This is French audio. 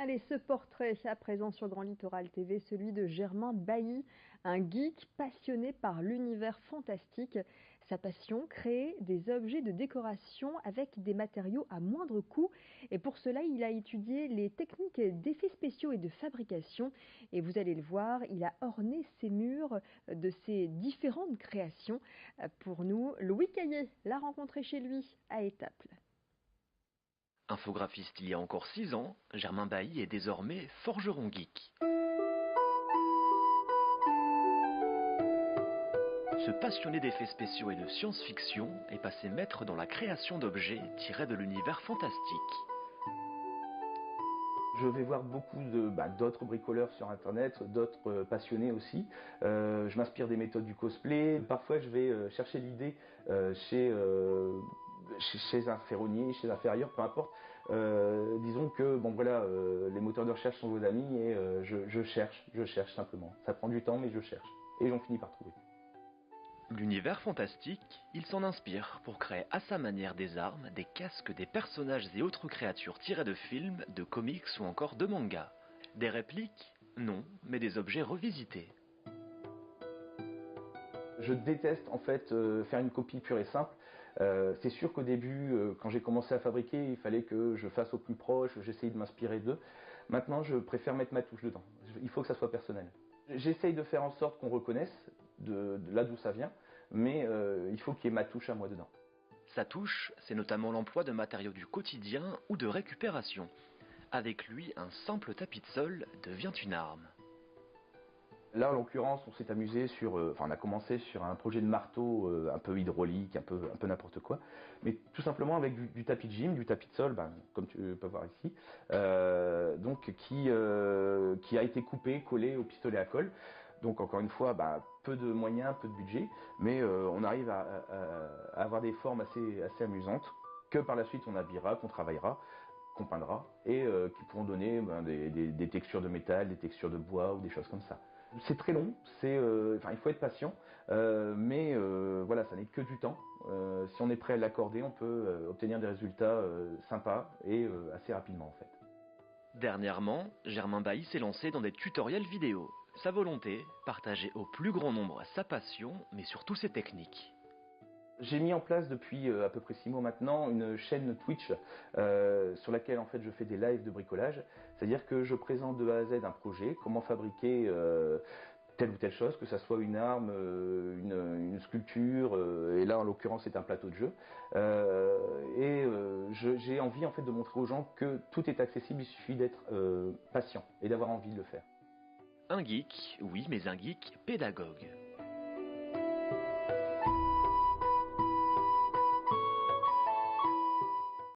Allez, ce portrait à présent sur Grand Littoral TV, celui de Germain Bailly, un geek passionné par l'univers fantastique. Sa passion, créer des objets de décoration avec des matériaux à moindre coût. Et pour cela, il a étudié les techniques d'effets spéciaux et de fabrication. Et vous allez le voir, il a orné ses murs de ses différentes créations. Pour nous, Louis Caillé l'a rencontré chez lui à Étaples. Infographiste il y a encore 6 ans, Germain Bailly est désormais forgeron geek. Ce passionné d'effets spéciaux et de science-fiction est passé maître dans la création d'objets tirés de l'univers fantastique. Je vais voir beaucoup d'autres bricoleurs sur internet, d'autres passionnés aussi. Je m'inspire des méthodes du cosplay. Parfois je vais chercher l'idée chez un ferronnier, chez un ferrailleur, peu importe. Disons que les moteurs de recherche sont vos amis et je cherche simplement. Ça prend du temps mais je cherche. Et j'en finis par trouver. L'univers fantastique, il s'en inspire pour créer à sa manière des armes, des casques, des personnages et autres créatures tirées de films, de comics ou encore de mangas. Des répliques? Non, mais des objets revisités. Je déteste en fait faire une copie pure et simple. C'est sûr qu'au début, quand j'ai commencé à fabriquer, il fallait que je fasse au plus proche, j'essayais de m'inspirer d'eux. Maintenant, je préfère mettre ma touche dedans. Il faut que ça soit personnel. J'essaye de faire en sorte qu'on reconnaisse de là d'où ça vient, mais il faut qu'il y ait ma touche à moi dedans. Sa touche, c'est notamment l'emploi de matériaux du quotidien ou de récupération. Avec lui, un simple tapis de sol devient une arme. Là, en l'occurrence, on s'est amusé on a commencé sur un projet de marteau un peu hydraulique, un peu n'importe quoi, mais tout simplement avec du tapis de gym, du tapis de sol, comme tu peux voir ici, qui a été coupé, collé au pistolet à colle. Donc encore une fois, peu de moyens, peu de budget, mais on arrive à avoir des formes assez amusantes que par la suite on habillera, qu'on travaillera, qu'on peindra et qui pourront donner des textures de métal, des textures de bois ou des choses comme ça. C'est très long, il faut être patient, mais voilà, ça n'est que du temps. Si on est prêt à l'accorder, on peut obtenir des résultats sympas et assez rapidement en fait. Dernièrement, Germain Bailly s'est lancé dans des tutoriels vidéo. Sa volonté, partager au plus grand nombre sa passion, mais surtout ses techniques. J'ai mis en place depuis à peu près 6 mois maintenant une chaîne Twitch sur laquelle en fait je fais des lives de bricolage. C'est-à-dire que je présente de A à Z un projet, comment fabriquer telle ou telle chose, que ça soit une arme, une sculpture, et là en l'occurrence c'est un plateau de jeu. J'ai envie en fait de montrer aux gens que tout est accessible, il suffit d'être patient et d'avoir envie de le faire. Un geek, oui, mais un geek pédagogue.